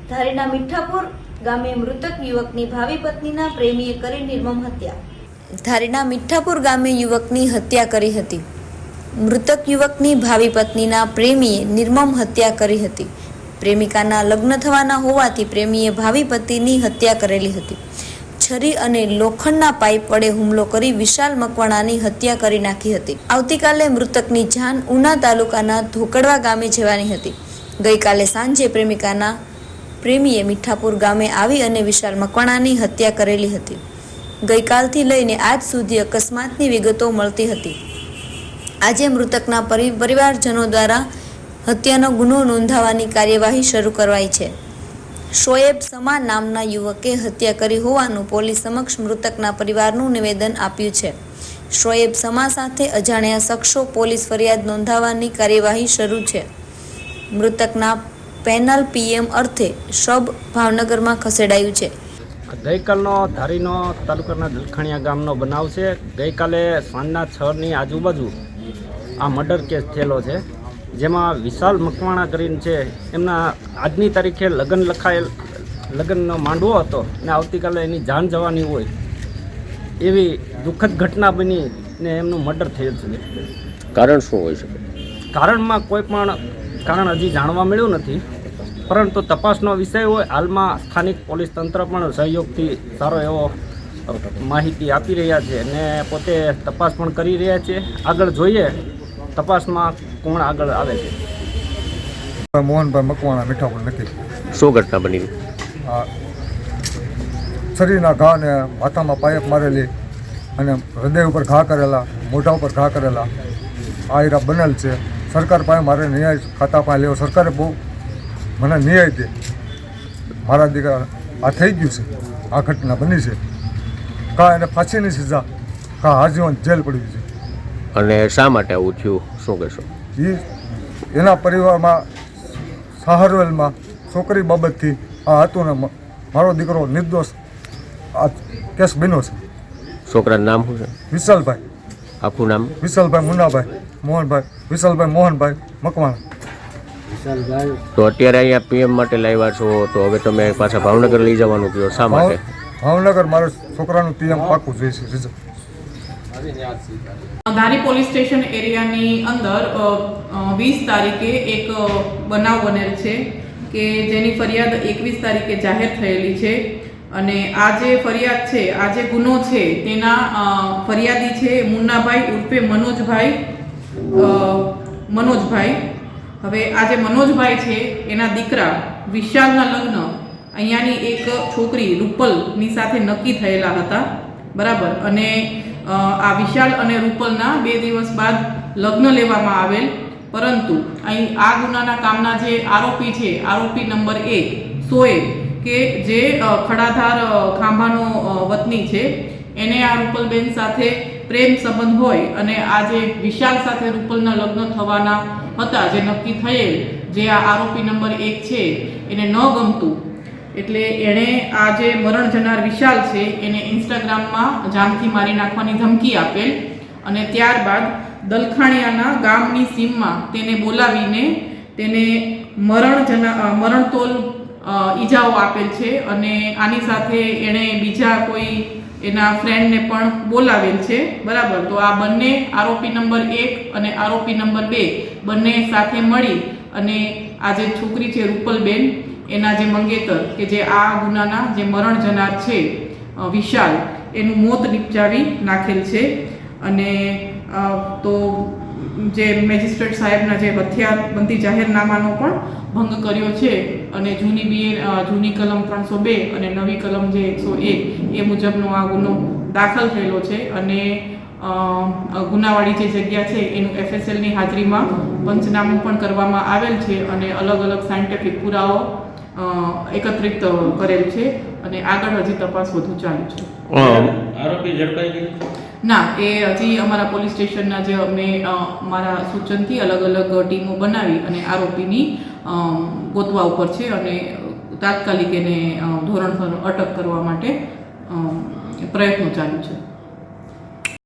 ધારીના મીઠાપુર ગામે મૃતક યુવકની ભાવિ પત્નીના પ્રેમીએ કરી નિર્મમ હત્યા. ધારીના મીઠાપુર ગામે યુવકની હત્યા કરી હતી. મૃતક યુવકની ભાવિ પત્નીના પ્રેમીએ નિર્મમ હત્યા કરી હતી. પ્રેમિકાના લગ્ન થવાના હોવાથી પ્રેમીએ ભાવિ પતિની હત્યા કરેલી હતી. છરી અને લોખંડના પાઇપ વડે હુમલો કરી વિશાલ મકવાણાની હત્યા કરી નાખી હતી. આવતીકાલે મૃતકની જાન ઉના તાલુકાના ધોકડવા ગામે જવાની હતી. ગઈકાલે સાંજે પ્રેમીએ મીઠાપુર ગામે આવી અને વિશાલ મકવાણાની હત્યા કરેલી હતી. ગઈકાલથી લઈને આજ સુધી અકસ્માતની વિગતો મળતી હતી. આજે મૃતકના પરિવારજનો દ્વારા હત્યાનો ગુનો નોંધાવવાની કાર્યવાહી શરૂ કરવાઈ છે. શોએબ સમા નામના યુવકે હત્યા કરી હોવાનું પોલીસ સમક્ષ મૃતકના પરિવારનું નિવેદન આપ્યું છે. શોએબ સમા સાથે અજાણ્યા શખ્સો પોલીસ ફરિયાદ નોંધાવવાની કાર્યવાહી શરૂ છે. મૃતકના પેનલ પીએમ અર્થે શબ ભાવનગરમાં ખસેડાયું છે. ગઈકાલનો ધારીનો તાલુકાના દલખાણીયા ગામનો બનાવ છે. ગઈકાલે સાંજના 6ની આજુબાજુ આ મર્ડર કેસ થયેલો છે, જેમાં વિશાલ મકવાણા કરીને છે. એમના આજની તારીખે લગ્નનો માંડવો હતો ને આવતીકાલે એની જાન જવાની હોય એવી દુઃખદ ઘટના બની ને એમનું મર્ડર થયેલ છે. કારણ શું હોઈ શકે? કારણમાં કોઈ પણ કારણ હજી જાણવા મળ્યું નથી, પરંતુ તપાસનો વિષય હોય. હાલમાં સ્થાનિક પોલીસ તંત્ર પણ સહયોગથી સારો એવો માહિતી આપી રહ્યા છે અને પોતે તપાસ પણ કરી રહ્યા છે. આગળ જોઈએ તપાસમાં કોણ આગળ આવે છે. મોહનભાઈ મકવાણા, મીઠાપુર નથી. શું ઘટના બની? શરીરના ઘા ને માથામાં પાઇપ મારેલી અને હૃદય ઉપર ઘા કરેલા, મોઢા ઉપર ઘા કરેલા આ હીરા બનેલ છે. સરકાર પાસે મારે ન્યાય ખાતા પાસે લેવો. સરકારે બહુ મને ન્યાય દે. મારા દીકરા આ થઈ ગયું છે, આ ઘટના બની છે. કા એને ફાંસીની સજા, કા આજીવન જેલ પડી છે. અને શા માટે આવું થયું, શું કહેશો? એના પરિવારમાં સહારવેલમાં છોકરી બાબતથી આ હતું ને મારો દીકરો નિર્દોષ આ કેસ બન્યો છે. છોકરાનું નામ શું છે? વિશાલભાઈ. આખું નામ? વિશાલભાઈ મુન્નાભાઈ મોહનભાઈ. વિશાલભાઈ મોહનભાઈ મકવાણા. તો અત્યારે અહીંયા પીએમ માટે લાવ્યા છો, તો હવે તમે પાછા ભાવનગર લઈ જવાનું કહો, શા માટે? ભાવનગર મારે છોકરાનું પીએમ પાકું જોઈએ છે. ધારી પોલીસ સ્ટેશન એરિયાની અંદર 20 તારીખે એક બનાવ બનેલ છે કે જેની ફરિયાદ 21 તારીખે જાહેર થયેલી છે. અને આ જે ફરિયાદ છે, આ જે ગુનો છે તેના ફરિયાદી છે મુન્નાભાઈ ઉર્ફે મનોજભાઈ. હવે આ જે મનોજભાઈ છે એના દીકરા વિશાલના લગ્ન અહીંયાની એક છોકરી રૂપલની સાથે નક્કી થયેલા હતા, બરાબર. અને આ વિશાલ અને રૂપલના 2 દિવસ બાદ લગ્ન લેવામાં આવેલ, પરંતુ અહીં આ ગુનાના કામના જે આરોપી છે, આરોપી નંબર 1 શોએબ, કે જે ખડાધાર ખાંભાનો વતની છે, એને આ રૂપલબેન સાથે પ્રેમ સંબંધ હોય અને આ જે વિશાલ સાથે રૂપલના લગ્ન થવાના હતા જે નક્કી થયેલ, જે આ આરોપી નંબર 1 છે એને ન ગમતું, એટલે એણે આ જે મરણ જનાર વિશાલ છે એને ઇન્સ્ટાગ્રામમાં જાનથી મારી નાખવાની ધમકી આપેલ. અને ત્યારબાદ દલખાણીયાના ગામની સીમમાં તેને બોલાવીને તેને મરણતોલ ઈજાઓ આપેલ છે. અને આની સાથે એણે બીજા કોઈ એના ફ્રેન્ડને પણ બોલાવેલ છે, બરાબર. તો આ બંને આરોપી નંબર 1 અને આરોપી નંબર 2 બંને સાથે મળી અને આ જે છોકરી છે રૂપલબેન, એના જે મંગેતર કે જે આ ગુનાના જે મરણ જનાર છે વિશાલ, એનું મોત નિપજાવી નાખેલ છે. અને તો જે મેજિસ્ટ્રેટ સાહેબના જે હથિયારબંધી જાહેરનામાનો પણ ભંગ કર્યો છે અને જૂની કલમ 302 અને નવી કલમ જે 101 એ મુજબનો આ ગુનો દાખલ થયેલો છે. અને ગુનાવાળી જે જગ્યા છે એનું FSLની હાજરીમાં પંચનામું પણ કરવામાં આવેલ છે અને અલગ અલગ સાયન્ટિફિક પુરાવો એકત્રિત કરેલ છે. અને આગળ હજી તપાસ વધુ ચાલુ છે. આરોપી ઝડપાઈ ગઈ? ના, એ હજી અમારા પોલીસ સ્ટેશનના જે અમે મારા સૂચનથી અલગ અલગ ટીમો બનાવી અને આરોપીની ગોતવા ઉપર છે અને તાત્કાલિક એને ધોરણસર અટક કરવા માટે પ્રયત્નો ચાલુ છે.